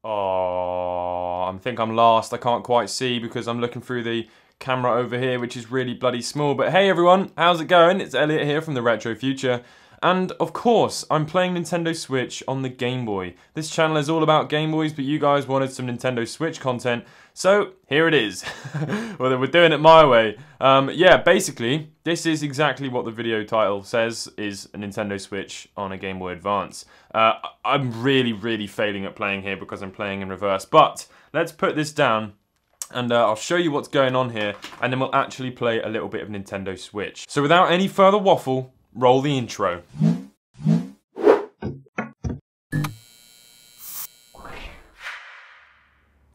Oh, I think I'm last. I can't quite see because I'm looking through the camera over here, which is really bloody small. But hey everyone, how's it going? It's Elliot here from the Retro Future. And of course, I'm playing Nintendo Switch on the Game Boy. This channel is all about Game Boys, but you guys wanted some Nintendo Switch content, so here it is. Well, we're doing it my way. Yeah, basically, this is exactly what the video title says, is a Nintendo Switch on a Game Boy Advance. I'm really failing at playing here because I'm playing in reverse, but let's put this down and I'll show you what's going on here, and then we'll actually play a little bit of Nintendo Switch. So without any further waffle, roll the intro.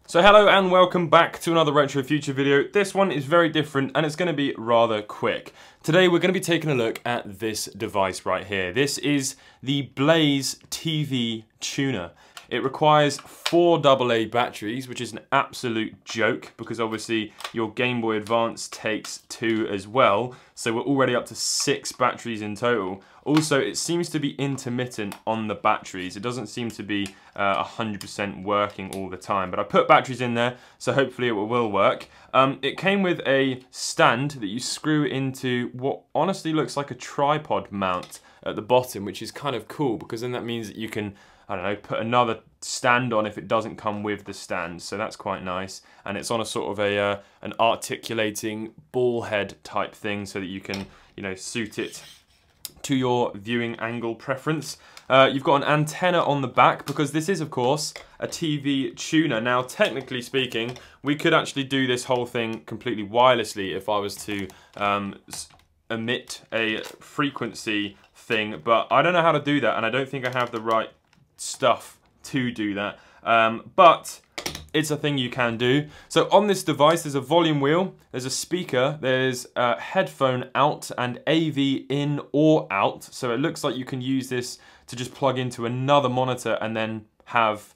So hello and welcome back to another Retro Future video. This one is very different and it's going to be rather quick. Today we're going to be taking a look at this device right here. This is the Blaze TV Tuner. It requires 4 AA batteries, which is an absolute joke because obviously your Game Boy Advance takes 2 as well. So we're already up to 6 batteries in total. Also, it seems to be intermittent on the batteries. It doesn't seem to be 100% working all the time. But I put batteries in there, so hopefully it will work. It came with a stand that you screw into what honestly looks like a tripod mount at the bottom, which is kind of cool because then that means that you can, I don't know, put another stand on if it doesn't come with the stand, so that's quite nice. And it's on a sort of an articulating ball head type thing so that you can, you know, suit it to your viewing angle preference. You've got an antenna on the back because this is, of course, a TV tuner. Now, technically speaking, we could actually do this whole thing completely wirelessly if I was to emit a frequency thing, but I don't know how to do that, and I don't think I have the right stuff to do that. But it's a thing you can do. So on this device, there's a volume wheel, there's a speaker, there's a headphone out and AV in or out. So it looks like you can use this to just plug into another monitor and then have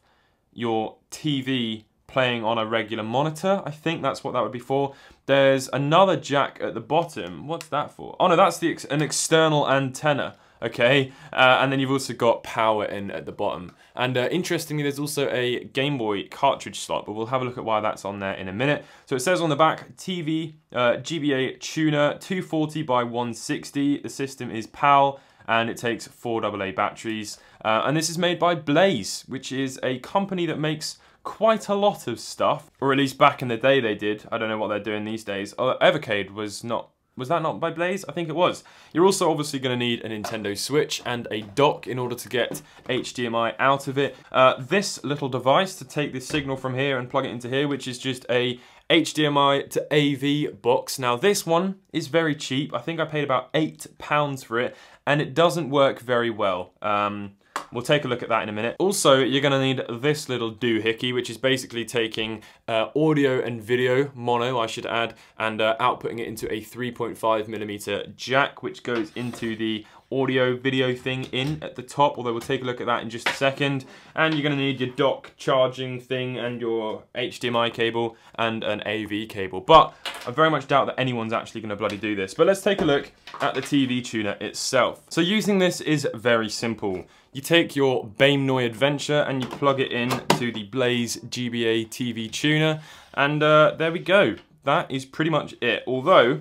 your TV playing on a regular monitor. I think that's what that would be for. There's another jack at the bottom. What's that for? Oh no, that's an external antenna. Okay, and then you've also got power in at the bottom. And interestingly, there's also a Game Boy cartridge slot, but we'll have a look at why that's on there in a minute. So it says on the back, TV GBA tuner, 240 by 160. The system is PAL, and it takes 4 AA batteries. And this is made by Blaze, which is a company that makes quite a lot of stuff, or at least back in the day they did. I don't know what they're doing these days. Evercade was not. Was that not by Blaze? I think it was. You're also obviously going to need a Nintendo Switch and a dock in order to get HDMI out of it. This little device to take this signal from here and plug it into here, which is just a HDMI to AV box. Now this one is very cheap. I think I paid about £8 for it, and it doesn't work very well. We'll take a look at that in a minute. Also, you're going to need this little doohickey, which is basically taking audio and video, mono I should add, and outputting it into a 3.5mm jack, which goes into the audio video thing in at the top, although we'll take a look at that in just a second. And you're going to need your dock charging thing and your HDMI cable and an AV cable. But I very much doubt that anyone's actually going to bloody do this. But let's take a look at the TV tuner itself. So using this is very simple. You take your Baimnoy Adventure and you plug it in to the Blaze GBA TV tuner, and there we go. That is pretty much it. Although,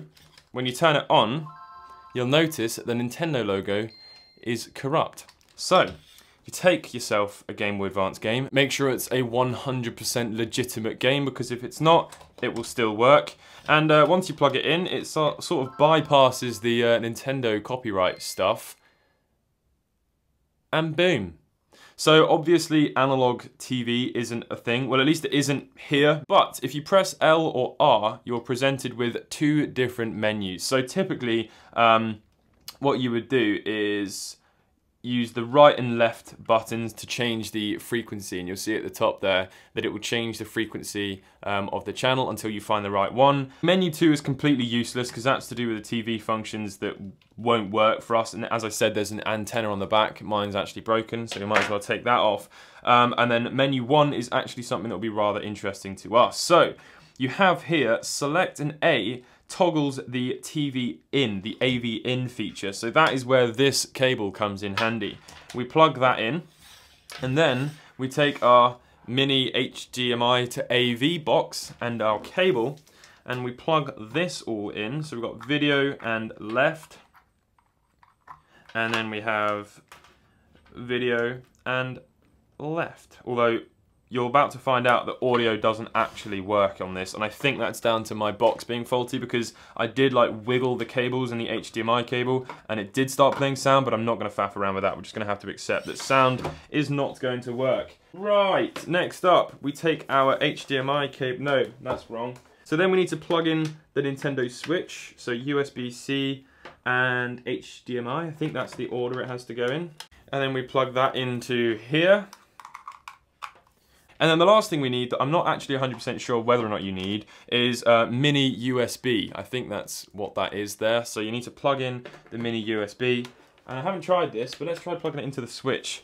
when you turn it on, you'll notice that the Nintendo logo is corrupt. So, you take yourself a Game Boy Advance game, make sure it's a 100% legitimate game, because if it's not, it will still work. And once you plug it in, it sort of bypasses the Nintendo copyright stuff. And boom. So obviously analog TV isn't a thing. Well, at least it isn't here. But if you press L or R, you're presented with 2 different menus. So typically, what you would do is use the right and left buttons to change the frequency, and you'll see at the top there that it will change the frequency of the channel until you find the right one. Menu 2 is completely useless because that's to do with the TV functions that won't work for us, and as I said, there's an antenna on the back. Mine's actually broken, so you might as well take that off. And then menu 1 is actually something that will be rather interesting to us. So you have here, select an A toggles the TV in, the AV in feature. So that is where this cable comes in handy. We plug that in, and then we take our mini HDMI to AV box and our cable, and we plug this all in. So we've got video and left, and then we have video and left. Although you're about to find out that audio doesn't actually work on this, and I think that's down to my box being faulty, because I did like wiggle the cables in the HDMI cable and it did start playing sound, but I'm not going to faff around with that. We're just going to have to accept that sound is not going to work. Right, next up we take our HDMI cable. No, that's wrong. So then we need to plug in the Nintendo Switch, so USB-C and HDMI. I think that's the order it has to go in. And then we plug that into here. And then the last thing we need, that I'm not actually 100% sure whether or not you need, is mini USB. I think that's what that is there. So you need to plug in the mini USB. And I haven't tried this, but let's try plugging it into the Switch.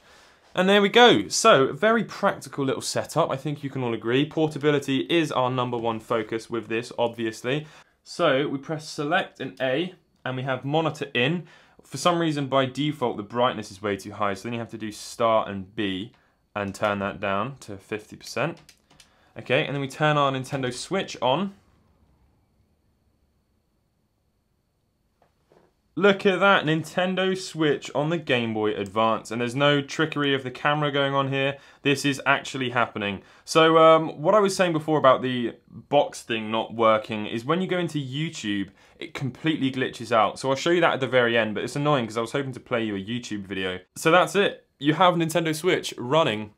And there we go. So, a very practical little setup. I think you can all agree. Portability is our #1 focus with this, obviously. So, we press select and A, and we have monitor in. For some reason, by default, the brightness is way too high. So then you have to do start and B and turn that down to 50%. Okay, and then we turn our Nintendo Switch on. Look at that, Nintendo Switch on the Game Boy Advance, and there's no trickery of the camera going on here. This is actually happening. So what I was saying before about the box thing not working is when you go into YouTube, it completely glitches out. So I'll show you that at the very end, but it's annoying because I was hoping to play you a YouTube video. So that's it. You have Nintendo Switch running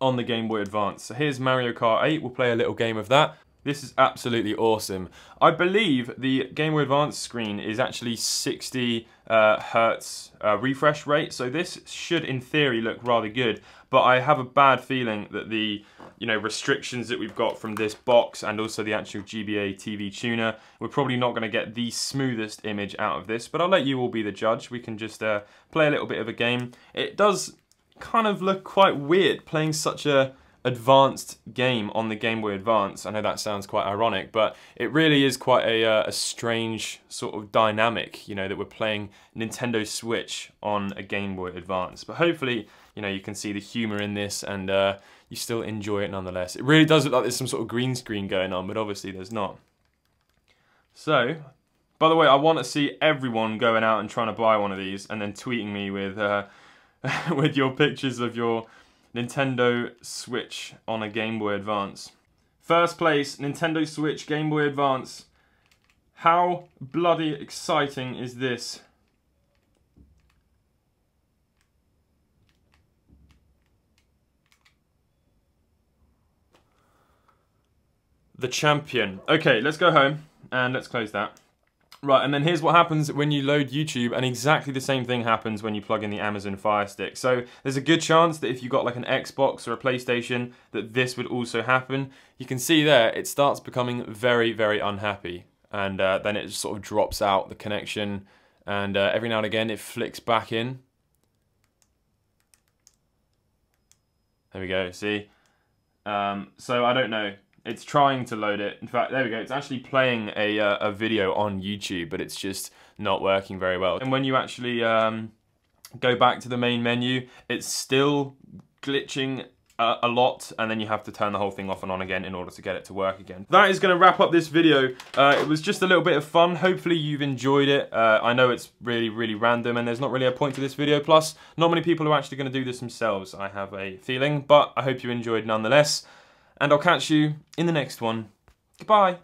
on the Game Boy Advance. So here's Mario Kart 8. We'll play a little game of that. This is absolutely awesome. I believe the Game Boy Advance screen is actually 60 hertz refresh rate, so this should in theory look rather good, but I have a bad feeling that the restrictions that we've got from this box and also the actual GBA TV tuner, we're probably not going to get the smoothest image out of this, but I'll let you all be the judge. We can just play a little bit of a game. It does kind of look quite weird playing such a advanced game on the Game Boy Advance. I know that sounds quite ironic, but it really is quite a strange sort of dynamic, that we're playing Nintendo Switch on a Game Boy Advance. But hopefully, you can see the humor in this and you still enjoy it nonetheless. It really does look like there's some sort of green screen going on, but obviously there's not. So, by the way, I want to see everyone going out and trying to buy one of these and then tweeting me with with your pictures of your Nintendo Switch on a Game Boy Advance. First place, Nintendo Switch Game Boy Advance. How bloody exciting is this? The champion. Okay, let's go home and let's close that. Right, and then here's what happens when you load YouTube, and exactly the same thing happens when you plug in the Amazon Fire Stick. So there's a good chance that if you got like an Xbox or a PlayStation, that this would also happen. You can see there, it starts becoming very, very unhappy, and then it just sort of drops out the connection, and every now and again it flicks back in. There we go, see? So I don't know. It's trying to load it. In fact, there we go. It's actually playing a video on YouTube, but it's just not working very well. And when you actually go back to the main menu, it's still glitching a lot, and then you have to turn the whole thing off and on again in order to get it to work again. That is going to wrap up this video. It was just a little bit of fun. Hopefully you've enjoyed it. I know it's really, really random, and there's not really a point to this video. Plus, not many people are actually going to do this themselves, I have a feeling. But I hope you enjoyed nonetheless. And I'll catch you in the next one. Goodbye.